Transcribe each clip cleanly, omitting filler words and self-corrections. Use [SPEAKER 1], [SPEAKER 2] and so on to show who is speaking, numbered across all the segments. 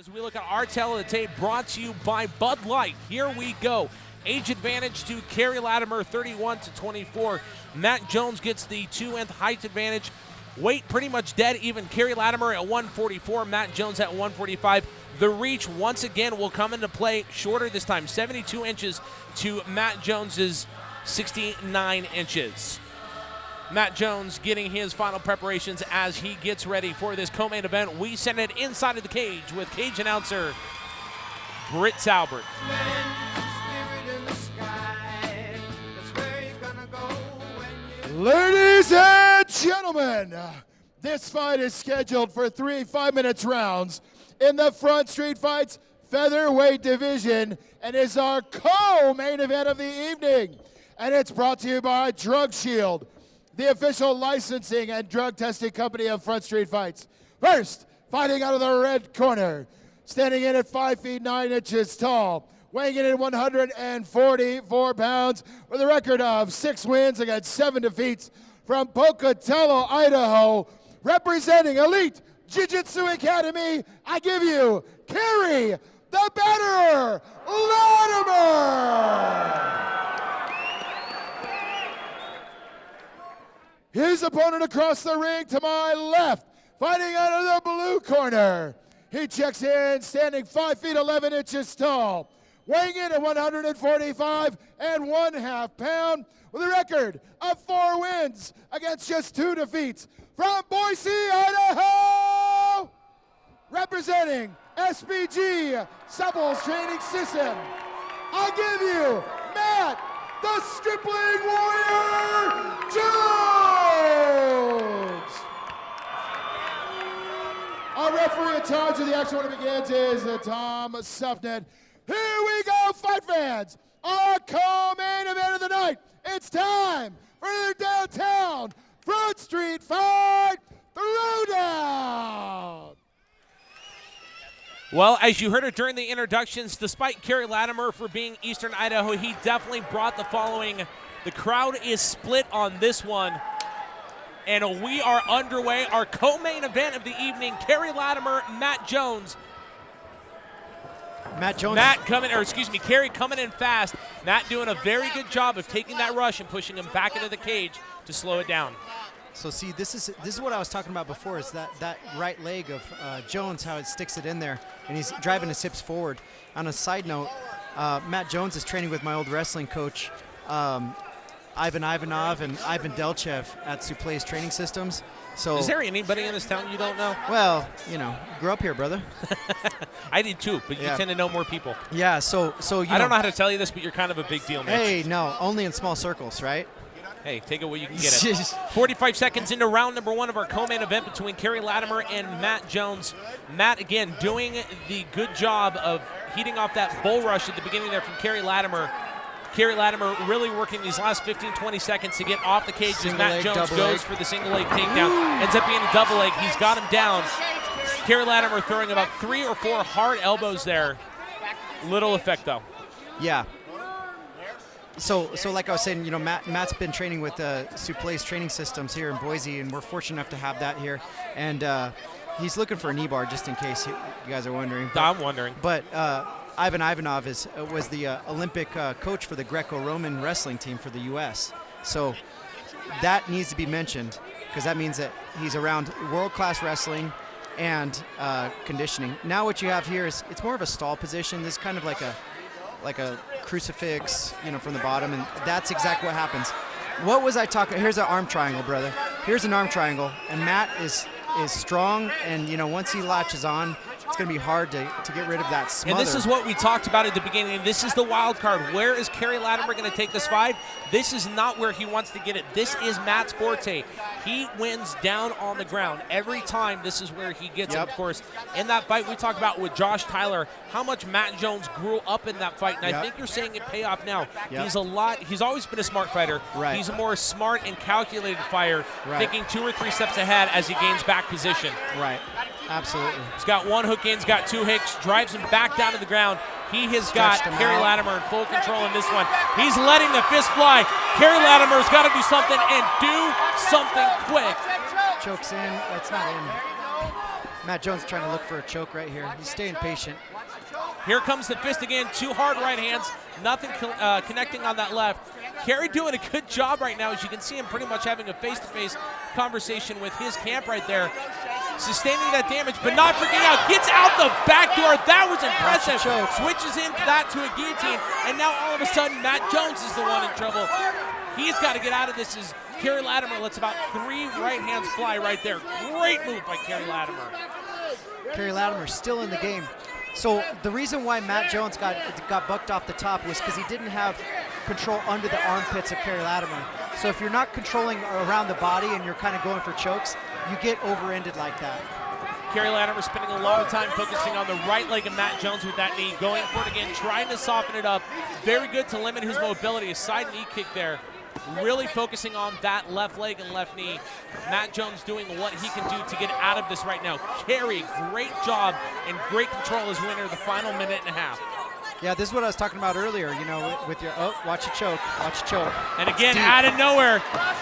[SPEAKER 1] As we look at our tale of the tape, brought to you by Bud Light. Here we go. Age advantage to Kerry Lattimer, 31-24. Matt Jones gets the 2-inch height advantage. Weight pretty much dead even. Kerry Lattimer at 144, Matt Jones at 145. The reach once again will come into play, shorter this time, 72 inches to Matt Jones's 69 inches. Matt Jones getting his final preparations as he gets ready for this co-main event. We send it inside of the cage with cage announcer Britt Talbert.
[SPEAKER 2] Ladies and gentlemen, this fight is scheduled for 3 5-minute rounds in the Front Street Fights featherweight division and is our co-main event of the evening. And it's brought to you by Drug Shield, the official licensing and drug testing company of Front Street Fights. First, fighting out of the red corner, standing in at 5 feet 9 inches tall, weighing in at 144 pounds with a record of 6 wins against 7 defeats from Pocatello, Idaho, representing Elite Jiu-Jitsu Academy, I give you Kerry the Betterer Lattimer. His opponent across the ring to my left, fighting out of the blue corner. He checks in, standing 5 feet 11 inches tall, weighing in at 145.5 pounds with a record of 4 wins against just 2 defeats from Boise, Idaho, representing SBG Supples Training System. I give you Matt, the Stripling Warrior Jones. Our referee in charge of the action when it begins is Tom Suffnet. Here we go, fight fans. Our co-main event of the night. It's time for the downtown Front Street Fight Throwdown.
[SPEAKER 1] Well, as you heard it during the introductions, despite Kerry Lattimer for being Eastern Idaho, he definitely brought the following. The crowd is split on this one. And we are underway. Our co-main event of the evening, Kerry Lattimer, Matt Jones. Kerry coming in fast. Matt doing a very good job of taking that rush and pushing him back into the cage to slow it down.
[SPEAKER 3] So see, this is what I was talking about before, is that right leg of Jones, how it sticks it in there, and he's driving his hips forward. On a side note, Matt Jones is training with my old wrestling coach, Ivan Ivanov and Ivan Delchev at Suple's Training Systems. So,
[SPEAKER 1] is there anybody in this town you don't know?
[SPEAKER 3] Well, grew up here, brother.
[SPEAKER 1] I did too, but you tend to know more people.
[SPEAKER 3] Yeah, so
[SPEAKER 1] I don't know how to tell you this, but you're kind of a big deal, man.
[SPEAKER 3] Hey, no, only in small circles, right?
[SPEAKER 1] Hey, take it where you can get it. 45 seconds into round number 1 of our co-main event between Kerry Lattimer and Matt Jones. Matt, again, doing the good job of heating off that bull rush at the beginning there from Kerry Lattimer. Kerry Lattimer really working these last 15-20 seconds to get off the cage as Matt Jones goes for the single leg takedown. Ends up being a double leg. He's got him down. Kerry Lattimer throwing about 3 or 4 hard elbows there. Little effect, though.
[SPEAKER 3] Yeah. So like I was saying, Matt's been training with Suple's Training Systems here in Boise, and we're fortunate enough to have that here. And he's looking for a knee bar, just in case you guys are wondering.
[SPEAKER 1] I'm wondering.
[SPEAKER 3] But Ivan Ivanov was the Olympic coach for the Greco-Roman wrestling team for the U.S. So that needs to be mentioned, because that means that he's around world-class wrestling and conditioning. Now what you have here is, it's more of a stall position. This is kind of like a crucifix, from the bottom, and that's exactly what happens. What was I talking? Here's an arm triangle, brother. Here's an arm triangle, and Matt is strong, and once he latches on, it's going to be hard to get rid of that smother.
[SPEAKER 1] And this is what we talked about at the beginning. This is the wild card. Where is Kerry Lattimer going to take this fight? This is not where he wants to get it. This is Matt's forte. He wins down on the ground. Every time, this is where he gets it, of course. In that fight we talked about with Josh Tyler, how much Matt Jones grew up in that fight, and I think you're seeing it pay off now. He's always been a smart fighter.
[SPEAKER 3] Right.
[SPEAKER 1] He's a more smart and calculated fighter, thinking 2 or 3 steps ahead as he gains back position.
[SPEAKER 3] Right. Absolutely.
[SPEAKER 1] He's got 1 hook in, he's got 2 hooks, drives him back down to the ground. He has got Kerry Lattimer in full control in this one. He's letting the fist fly. Kerry Lattimer's got to do something, and do something quick.
[SPEAKER 3] Chokes in. That's not in. Matt Jones trying to look for a choke right here. He's staying patient.
[SPEAKER 1] Here comes the fist again. 2 hard right hands. Nothing connecting on that left. Kerry doing a good job right now. As you can see him pretty much having a face-to-face conversation with his camp right there. Sustaining that damage, but not freaking out. Gets out the back door. That was impressive. Switches into that to a guillotine. And now all of a sudden, Matt Jones is the one in trouble. He's got to get out of this as Kerry Lattimer lets about 3 right hands fly right there. Great move by Kerry Lattimer.
[SPEAKER 3] Kerry Lattimer still in the game. So the reason why Matt Jones got bucked off the top was because he didn't have control under the armpits of Kerry Lattimer. So if you're not controlling around the body and you're kind of going for chokes, you get over-ended like that.
[SPEAKER 1] Kerry Lattimer spending a lot of time focusing on the right leg of Matt Jones with that knee, going for it again, trying to soften it up. Very good to limit his mobility. A side knee kick there. Really focusing on that left leg and left knee. Matt Jones doing what he can do to get out of this right now. Kerry, great job and great control as winner the final minute and a half.
[SPEAKER 3] Yeah, this is what I was talking about earlier, you know, with your, oh, watch it choke, watch it choke.
[SPEAKER 1] And again, out of nowhere,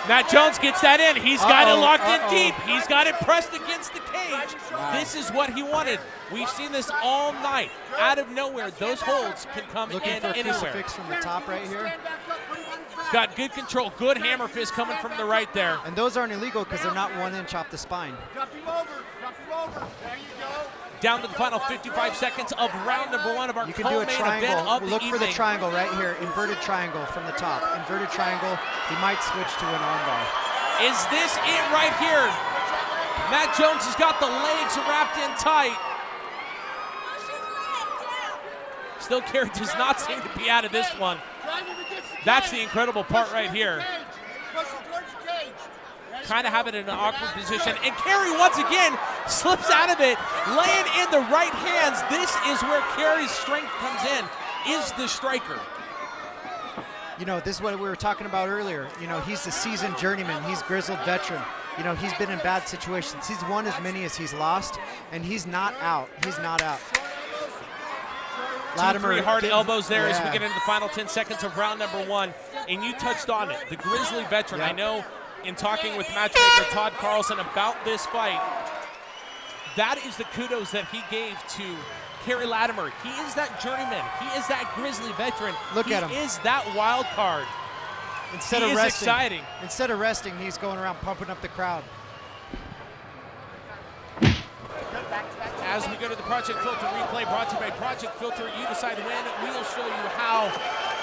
[SPEAKER 1] Matt Jones gets that in. He's got it locked in deep. He's got it pressed against the cage.
[SPEAKER 3] Wow.
[SPEAKER 1] This is what he wanted. We've seen this all night. Out of nowhere, those holds can come in
[SPEAKER 3] Looking for a
[SPEAKER 1] anywhere.
[SPEAKER 3] crucifix from the top right here.
[SPEAKER 1] He's got good control, good hammer fist coming from the right there.
[SPEAKER 3] And those aren't illegal because they're not 1 inch off the spine.
[SPEAKER 2] Drop him over. There you go.
[SPEAKER 1] Down to the final 55 seconds of round number 1 of our
[SPEAKER 3] You can do a
[SPEAKER 1] co-main event
[SPEAKER 3] triangle.
[SPEAKER 1] of the
[SPEAKER 3] Look for the
[SPEAKER 1] evening.
[SPEAKER 3] triangle right here. Inverted triangle from the top. Inverted triangle. He might switch to an armbar.
[SPEAKER 1] Is this it right here? Matt Jones has got the legs wrapped in tight. Still, Kerry does not seem to be out of this one. That's the incredible part right here. Kind of have it in an awkward position. And Kerry once again slips out of it, laying in the right hands. This is where Kerry's strength comes in, is the striker.
[SPEAKER 3] You know, this is what we were talking about earlier. You know, he's a seasoned journeyman. He's grizzled veteran. You know, he's been in bad situations. He's won as many as he's lost, and he's not out. He's not out.
[SPEAKER 1] 2, 3 hard elbows there as we get into the final 10 seconds of round number 1. And you touched on it, the grizzly veteran.
[SPEAKER 3] Yep.
[SPEAKER 1] I know in talking with matchmaker Todd Carlson about this fight, that is the kudos that he gave to Kerry Lattimer. He is that journeyman. He is that grizzly veteran.
[SPEAKER 3] Look at him.
[SPEAKER 1] He is that wild card.
[SPEAKER 3] Instead
[SPEAKER 1] He
[SPEAKER 3] of
[SPEAKER 1] is
[SPEAKER 3] resting,
[SPEAKER 1] exciting.
[SPEAKER 3] Instead of resting, he's going around pumping up the crowd.
[SPEAKER 1] As we go to the Project Filter replay, brought to you by Project Filter, you decide when. We'll show you how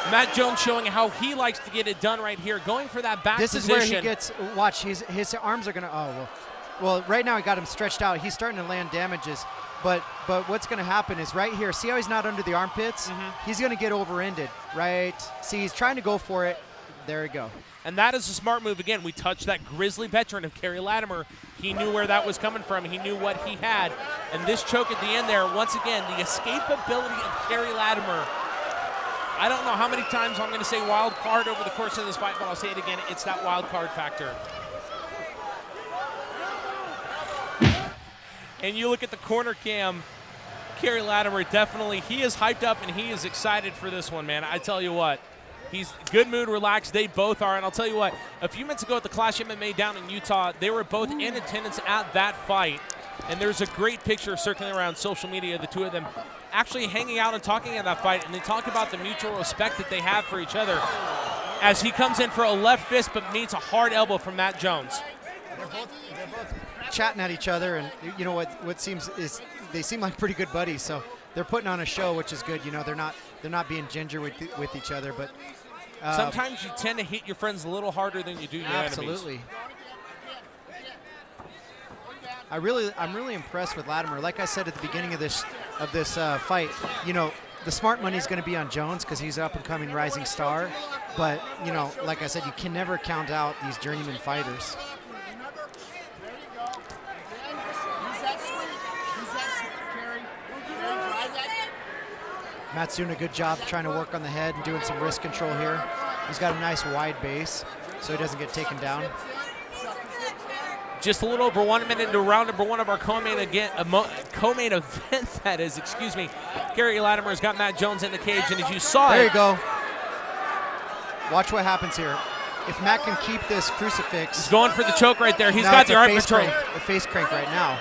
[SPEAKER 1] Matt Jones showing how he likes to get it done right here, going for that back
[SPEAKER 3] This
[SPEAKER 1] position.
[SPEAKER 3] is where he gets, watch, his arms are going to, well, right now he got him stretched out. He's starting to land damages. But what's going to happen is right here, see how he's not under the armpits? He's going to get over-ended, right? See, he's trying to go for it. There we go.
[SPEAKER 1] And that is a smart move. Again, we touched that grizzly veteran of Kerry Lattimer. He knew where that was coming from. He knew what he had. And this choke at the end there, once again, the escapability of Kerry Lattimer. I don't know how many times I'm going to say wild card over the course of this fight, but I'll say it again. It's that wild card factor. And you look at the corner cam, Kerry Lattimer definitely, he is hyped up and he is excited for this one, man. I tell you what. He's good mood, relaxed. They both are. And I'll tell you what, a few minutes ago at the Clash MMA down in Utah, they were both in attendance at that fight. And there's a great picture circling around social media, the two of them actually hanging out and talking at that fight. And they talk about the mutual respect that they have for each other as he comes in for a left fist but meets a hard elbow from Matt Jones.
[SPEAKER 3] They're both chatting at each other. And you know what seems is they seem like pretty good buddies. So they're putting on a show, which is good. You know, they're not being ginger with each other. But
[SPEAKER 1] sometimes you tend to hit your friends a little harder than you do your enemies.
[SPEAKER 3] Absolutely. I'm really impressed with Lattimer. Like I said at the beginning of this fight, you know, the smart money is going to be on Jones because he's up and coming rising star. But you know, like I said, you can never count out these journeyman fighters. Matt's doing a good job trying to work on the head and doing some wrist control here. He's got a nice wide base so he doesn't get taken down.
[SPEAKER 1] Just a little over 1 minute into round number 1 of our co-main event, that is, excuse me. Kerry Lattimer has got Matt Jones in the cage, and as you saw
[SPEAKER 3] there you go. Watch what happens here. If Matt can keep this crucifix.
[SPEAKER 1] He's going for the choke right there. He's got the arm control.
[SPEAKER 3] A face crank right now.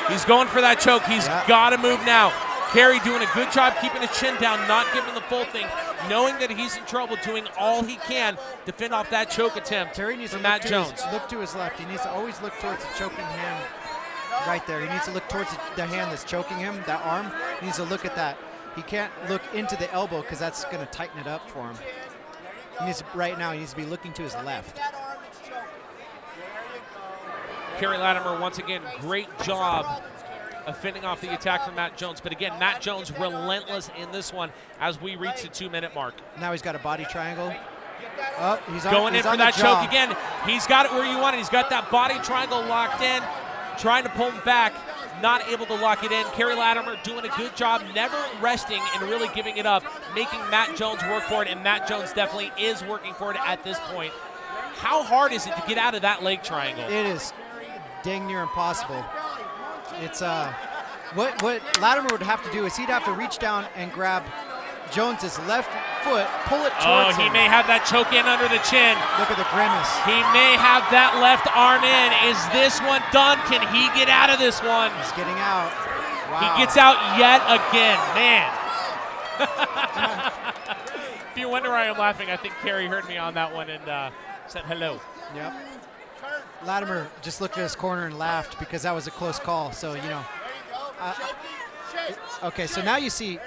[SPEAKER 1] He's going for that choke. He's got to move now. Kerry doing a good job keeping his chin down, not giving the full thing, knowing that he's in trouble, doing all he can to fend off that choke attempt.
[SPEAKER 3] Kerry needs
[SPEAKER 1] from
[SPEAKER 3] to
[SPEAKER 1] Matt Jones.
[SPEAKER 3] Look to his left. He needs to always look towards the choking hand right there. He needs to look towards the hand that's choking him, that arm. He needs to look at that. He can't look into the elbow because that's going to tighten it up for him. He needs to, right now, he needs to be looking to his left.
[SPEAKER 1] Kerry Lattimer, once again, great job of fending off the attack from Matt Jones. But again, Matt Jones relentless in this one as we reach the 2-minute mark.
[SPEAKER 3] Now he's got a body triangle. He's
[SPEAKER 1] going in for that choke again. He's got it where you want it. He's got that body triangle locked in, trying to pull him back, not able to lock it in. Kerry Lattimer doing a good job, never resting and really giving it up, making Matt Jones work for it, and Matt Jones definitely is working for it at this point. How hard is it to get out of that leg triangle?
[SPEAKER 3] It is dang near impossible. It's what Lattimer would have to do is he'd have to reach down and grab Jones's left foot, pull it towards him.
[SPEAKER 1] He may have that choke in under the chin.
[SPEAKER 3] Look at the grimace.
[SPEAKER 1] He may have that left arm in. Is this one done? Can he get out of this one?
[SPEAKER 3] He's getting out. Wow.
[SPEAKER 1] He gets out yet again. Man. If you wonder why I'm laughing, I think Kerry heard me on that one and said hello.
[SPEAKER 3] Yep. Lattimer just looked at his corner and laughed because that was a close call. So, you know. Okay, so now you see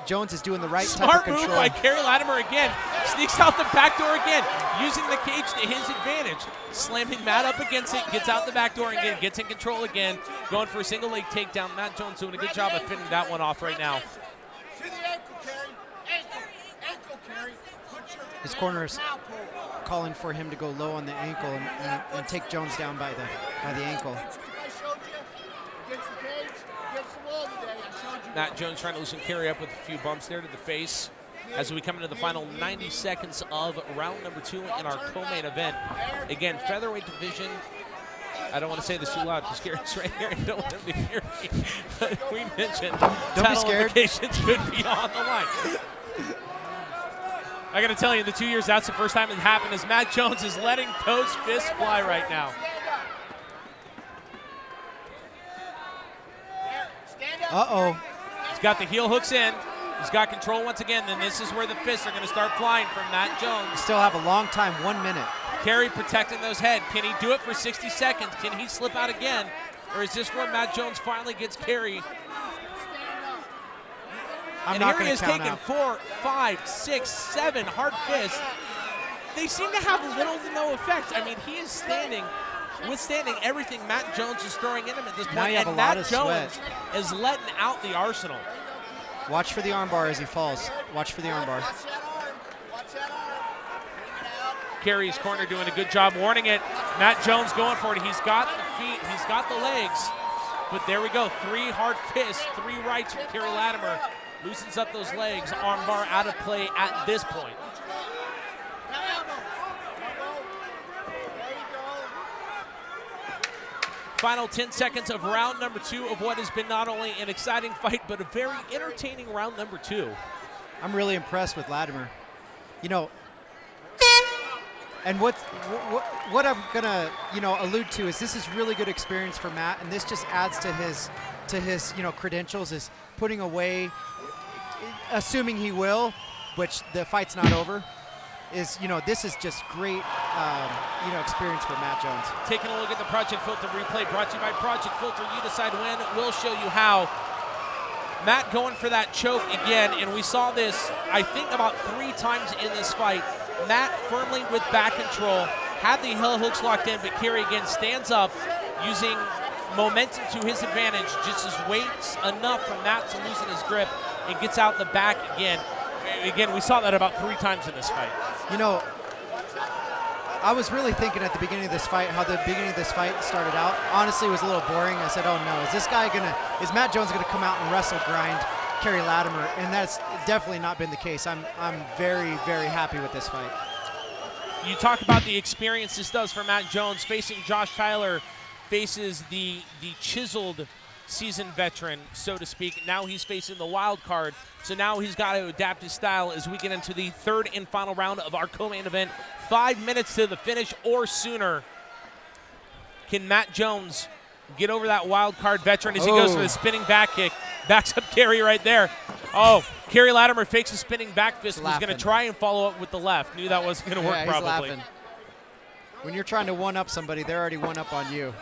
[SPEAKER 3] Jones is doing the right type of control.
[SPEAKER 1] Smart move by Kerry Lattimer again. Sneaks out the back door again, using the cage to his advantage. Slamming Matt up against it, gets out the back door again, gets in control again, going for a single leg takedown. Matt Jones doing a good job of fitting that one off right now.
[SPEAKER 3] His corner's calling for him to go low on the ankle and take Jones down by the ankle.
[SPEAKER 1] Matt Jones trying to loosen Kerry up with a few bumps there to the face as we come into the final 90 seconds of round number 2 in our co-main event. Again, featherweight division. I don't want to say this too loud because Kerry's right here and don't want him to hear me. But we mentioned title implications could be on the line. I got to tell you, in the 2 years, that's the first time it happened as Matt Jones is letting those fists fly right now.
[SPEAKER 3] Uh-oh.
[SPEAKER 1] He's got the heel hooks in. He's got control once again. Then this is where the fists are going to start flying from Matt Jones.
[SPEAKER 3] You still have a long time, 1 minute.
[SPEAKER 1] Kerry protecting those head. Can he do it for 60 seconds? Can he slip out again? Or is this where Matt Jones finally gets Kerry?
[SPEAKER 3] I'm
[SPEAKER 1] and
[SPEAKER 3] not
[SPEAKER 1] here he is taking
[SPEAKER 3] out.
[SPEAKER 1] 4, 5, 6, 7 hard fists. They seem to have little to no effect. I mean, he is withstanding everything Matt Jones is throwing in him at this point.
[SPEAKER 3] Now you have
[SPEAKER 1] and
[SPEAKER 3] a lot
[SPEAKER 1] Matt
[SPEAKER 3] of
[SPEAKER 1] Jones
[SPEAKER 3] sweat.
[SPEAKER 1] is letting out the arsenal.
[SPEAKER 3] Watch for the armbar as he falls. Watch for the armbar.
[SPEAKER 1] Kerry's corner doing a good job warning it. Matt Jones going for it. He's got the feet. He's got the legs. But there we go. 3 hard fists, 3 rights from Kerry Lattimer. Loosens up those legs. Armbar out of play at this point. Final 10 seconds of round number 2 of what has been not only an exciting fight, but a very entertaining round number 2.
[SPEAKER 3] I'm really impressed with Lattimer. You know, and what I'm gonna allude to is this is really good experience for Matt, and this just adds to his credentials is putting away, assuming he will, which the fight's not over. This is just great, experience for Matt Jones.
[SPEAKER 1] Taking a look at the Project Filter replay brought to you by Project Filter. You decide when. We'll show you how. Matt going for that choke again, and we saw this, I think, about 3 times in this fight. Matt firmly with back control, had the heel hooks locked in, but Kerry again stands up, using momentum to his advantage, just waits enough for Matt to loosen his grip and gets out the back again. Again, we saw that about 3 times in this fight.
[SPEAKER 3] I was really thinking at the beginning of this fight how the beginning of this fight started out. Honestly, it was a little boring. I said, oh no, is Matt Jones gonna come out and wrestle grind Kerry Lattimer? And that's definitely not been the case. I'm very, very happy with this fight.
[SPEAKER 1] You talk about the experience this does for Matt Jones. Facing Josh Tyler, faces the chiseled seasoned veteran, so to speak. Now he's facing the wild card, so now he's got to adapt his style as we get into the 3rd and final round of our co-main event. 5 minutes to the finish or sooner. Can Matt Jones get over that wild card veteran as he goes for the spinning back kick. Backs up Kerry right there. Oh, Kerry Lattimer fakes a spinning back fist. Was going to try and follow up with the left. Knew that wasn't going to work probably.
[SPEAKER 3] Laughing. When you're trying to one-up somebody, they're already one-up on you.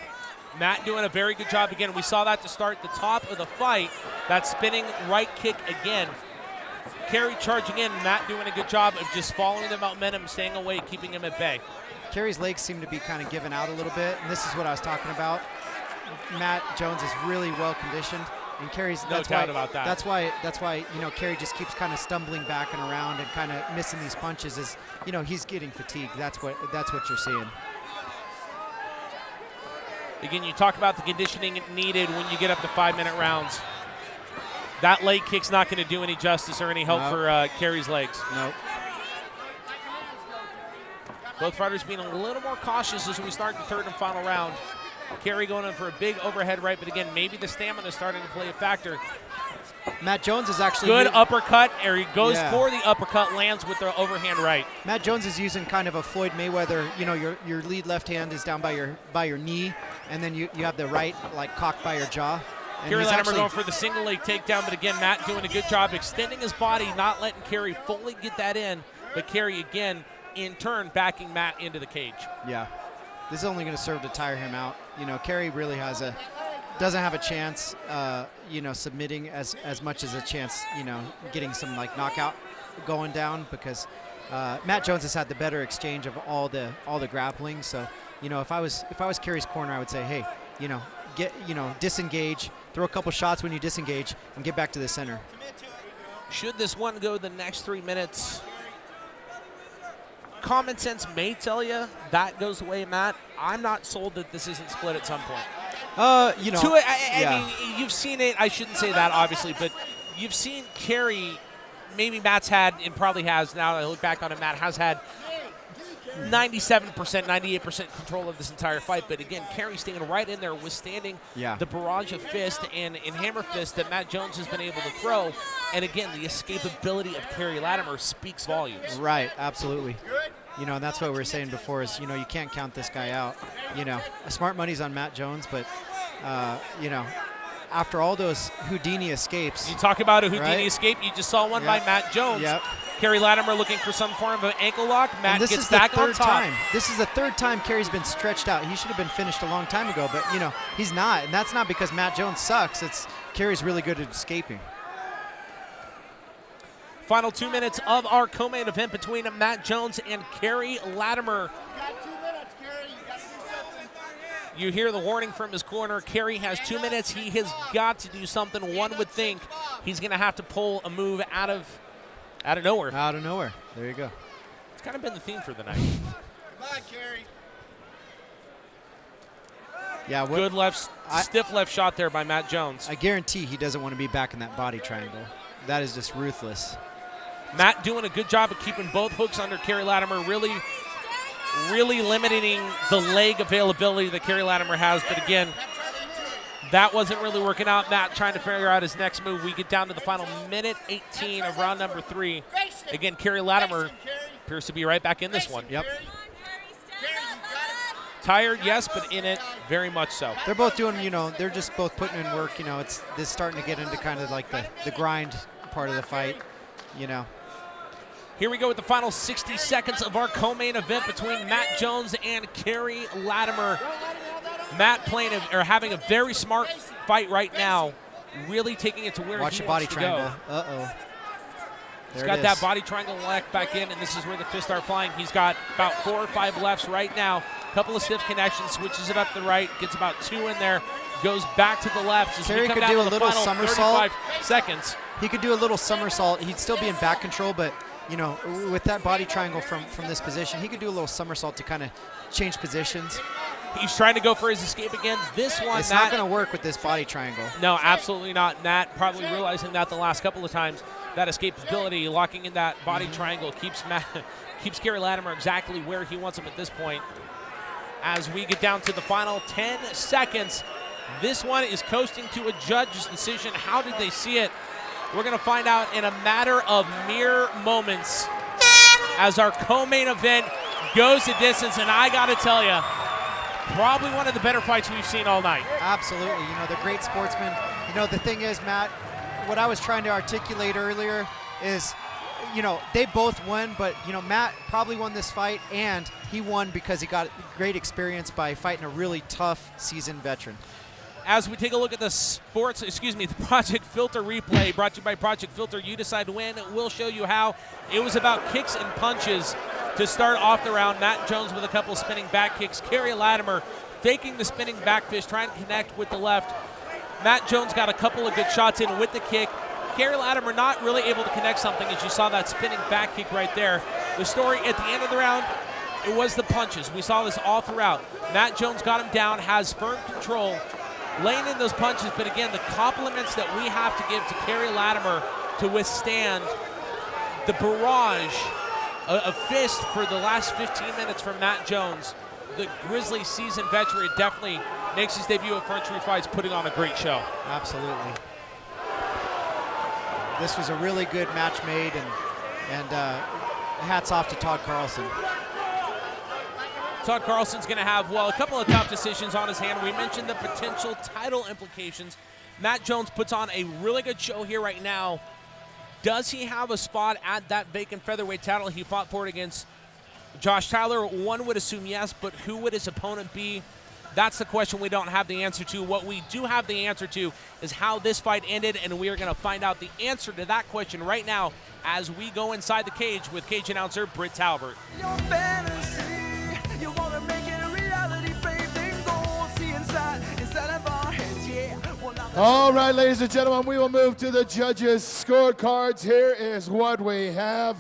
[SPEAKER 1] Matt doing a very good job again. We saw that to start the top of the fight. That spinning right kick again. Kerry charging in. Matt doing a good job of just following the momentum, staying away, keeping him at bay.
[SPEAKER 3] Kerry's legs seem to be kind of giving out a little bit, and this is what I was talking about. Matt Jones is really well conditioned, and Kerry's
[SPEAKER 1] no doubt about that.
[SPEAKER 3] That's why Kerry just keeps kind of stumbling back and around and kind of missing these punches. Is he's getting fatigued. That's what you're seeing.
[SPEAKER 1] Again, you talk about the conditioning needed when you get up to 5-minute rounds. That leg kick's not going to do any justice or any help for Kerry's legs.
[SPEAKER 3] Nope.
[SPEAKER 1] Both fighters being a little more cautious as we start the third and final round. Kerry going in for a big overhead right, but again, maybe the stamina is starting to play a factor.
[SPEAKER 3] Matt Jones is actually
[SPEAKER 1] good uppercut, or he goes for the uppercut, lands with the overhand right.
[SPEAKER 3] Matt Jones is using kind of a Floyd Mayweather. Your lead left hand is down by your knee, and then you have the right like cocked by your jaw.
[SPEAKER 1] Kerry Lattimer going for the single leg takedown, but again, Matt doing a good job extending his body, not letting Kerry fully get that in, but Kerry again, in turn, backing Matt into the cage.
[SPEAKER 3] Yeah, this is only going to serve to tire him out. Kerry really doesn't have a chance, submitting as much as a chance, getting some like knockout going down, because Matt Jones has had the better exchange of all the grappling. So, if I was Kerry's corner, I would say, hey, disengage, throw a couple shots when you disengage, and get back to the center.
[SPEAKER 1] Should this one go the next 3 minutes? Common sense may tell you that goes away, Matt. I'm not sold that this isn't split at some point. I mean, you've seen it. I shouldn't say that, obviously, but you've seen Kerry. Maybe Matt's had, and probably has, now I look back on it, Matt has had 97%, 98% control of this entire fight. But again, Kerry staying right in there, withstanding the barrage of fist and hammer fist that Matt Jones has been able to throw. And again, the escapability of Kerry Lattimer speaks volumes.
[SPEAKER 3] Right, absolutely. And that's what we were saying before is, you can't count this guy out. Smart money's on Matt Jones, but, after all those Houdini escapes.
[SPEAKER 1] You talk about a Houdini escape. You just saw one by Matt Jones.
[SPEAKER 3] Yep.
[SPEAKER 1] Kerry Lattimer looking for some form of an ankle lock. Matt gets back on top.
[SPEAKER 3] This is the third time Kerry's been stretched out. He should have been finished a long time ago, but, he's not. And that's not because Matt Jones sucks. It's Kerry's really good at escaping.
[SPEAKER 1] Final 2 minutes of our co-main event between Matt Jones and Kerry Lattimer. You hear the warning from his corner. Kerry has 2 minutes. He has got to do something. One would think he's going to have to pull a move out of nowhere.
[SPEAKER 3] Out of nowhere. There you go.
[SPEAKER 1] It's kind of been the theme for the night.
[SPEAKER 2] Come on, Kerry.
[SPEAKER 3] Yeah,
[SPEAKER 1] good stiff left shot there by Matt Jones.
[SPEAKER 3] I guarantee he doesn't want to be back in that body triangle. That is just ruthless.
[SPEAKER 1] Matt doing a good job of keeping both hooks under Kerry Lattimer, really limiting the leg availability that Kerry Lattimer has. But again, that wasn't really working out. Matt trying to figure out his next move. We get down to the final minute 18 of round number 3. Again, Kerry Lattimer appears to be right back in this one.
[SPEAKER 3] Yep.
[SPEAKER 1] Tired, yes, but in it very much so.
[SPEAKER 3] They're both doing, they're just both putting in work. It's this starting to get into kind of like the grind part of the fight,
[SPEAKER 1] Here we go with the final 60 seconds of our co-main event between Matt Jones and Kerry Lattimer. Matt having a very smart fight right now, really taking it to where
[SPEAKER 3] Watch
[SPEAKER 1] he
[SPEAKER 3] the
[SPEAKER 1] wants
[SPEAKER 3] body
[SPEAKER 1] to
[SPEAKER 3] triangle.
[SPEAKER 1] go.
[SPEAKER 3] Uh-oh.
[SPEAKER 1] He's got that body triangle locked back in, and this is where the fists are flying. He's got about 4 or 5 lefts right now. Couple of stiff connections, switches it up the right, gets about 2 in there, goes back to the left. As
[SPEAKER 3] Kerry
[SPEAKER 1] we come
[SPEAKER 3] could
[SPEAKER 1] down
[SPEAKER 3] do
[SPEAKER 1] to
[SPEAKER 3] a
[SPEAKER 1] the
[SPEAKER 3] little
[SPEAKER 1] final
[SPEAKER 3] somersault.
[SPEAKER 1] 35 seconds.
[SPEAKER 3] He could do a little somersault. He'd still be in back control, but with that body triangle from this position, he could do a little somersault to kind of change positions.
[SPEAKER 1] He's trying to go for his escape again. This one,
[SPEAKER 3] it's not going to work with this body triangle.
[SPEAKER 1] No, absolutely not. Matt probably realizing that the last couple of times, that escapability, locking in that body triangle keeps Kerry Lattimer exactly where he wants him at this point. As we get down to the final 10 seconds, this one is coasting to a judge's decision. How did they see it? We're going to find out in a matter of mere moments as our co-main event goes the distance. And I got to tell you, Probably one of the better fights we've seen all night.
[SPEAKER 3] Absolutely. You know, they're great sportsmen. You know, the thing is, Matt, what I was trying to articulate earlier is, you know, they both won, but, you know, Matt probably won this fight, and he won because he got great experience by fighting a really tough seasoned veteran.
[SPEAKER 1] As we take a look at the Project Filter replay brought to you by Project Filter, you decide to win. We'll show you how. It was about kicks and punches to start off the round. Matt Jones with a couple spinning back kicks. Kerry Lattimer faking the spinning back fist, trying to connect with the left. Matt Jones got a couple of good shots in with the kick. Kerry Lattimer not really able to connect something, as you saw that spinning back kick right there. The story at the end of the round, it was the punches. We saw this all throughout. Matt Jones got him down, has firm control, laying in those punches, but again, the compliments that we have to give to Kerry Lattimer to withstand the barrage of fist for the last 15 minutes from Matt Jones. The Grizzly seasoned veteran definitely makes his debut at Front Street Fights, putting on a great show.
[SPEAKER 3] Absolutely. This was a really good match made, and hats off to Todd Carlson.
[SPEAKER 1] Todd Carlson's going to have, well, a couple of tough decisions on his hand. We mentioned the potential title implications. Matt Jones puts on a really good show here right now. Does he have a spot at that vacant featherweight title? He fought for it against Josh Tyler. One would assume yes, but who would his opponent be? That's the question we don't have the answer to. What we do have the answer to is how this fight ended, and we are going to find out the answer to that question right now as we go inside the cage with cage announcer Britt Talbert.
[SPEAKER 4] Your fantasy, you wanna make it a reality, babe, then go see inside of our heads, yeah. Well, now
[SPEAKER 2] All right, ladies and gentlemen, we will move to the judges' scorecards. Here is what we have.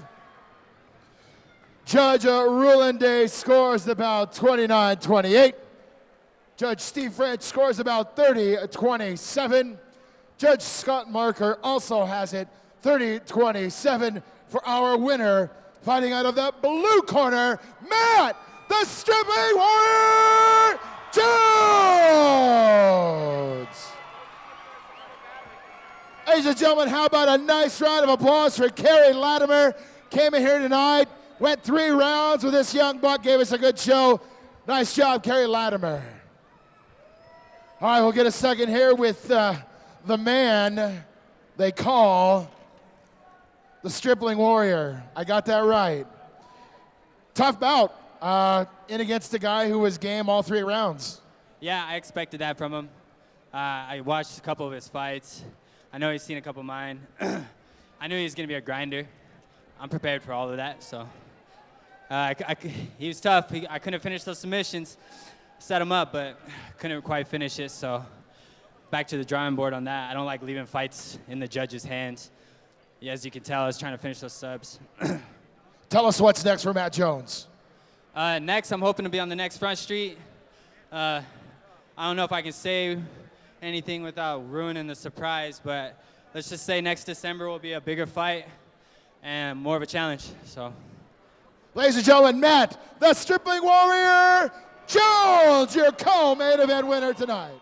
[SPEAKER 2] Judge Rulande scores about 29-28. Judge Steve French scores about 30-27. Judge Scott Marker also has it 30-27 for our winner. Fighting out of the blue corner, Matt, the Stripling Warrior Jones. Ladies and gentlemen, how about a nice round of applause for Kerry Lattimer? Came in here tonight, went 3 rounds with this young buck, gave us a good show. Nice job, Kerry Lattimer. All right, we'll get a second here with the man they call the Stripling Warrior. I got that right. Tough bout in against a guy who was game all 3 rounds.
[SPEAKER 5] Yeah, I expected that from him. I watched a couple of his fights. I know he's seen a couple of mine. I knew he was going to be a grinder. I'm prepared for all of that, so. He was tough. I couldn't finish those submissions. Set him up, but couldn't quite finish it, so back to the drawing board on that. I don't like leaving fights in the judge's hands. Yeah, as you can tell, I was trying to finish those subs.
[SPEAKER 2] Tell us what's next for Matt Jones.
[SPEAKER 5] Next, I'm hoping to be on the next Front Street. I don't know if I can say anything without ruining the surprise, but let's just say next December will be a bigger fight and more of a challenge. So,
[SPEAKER 2] ladies and gentlemen, Matt, the Stripling Warrior Jones, your co-main event winner tonight.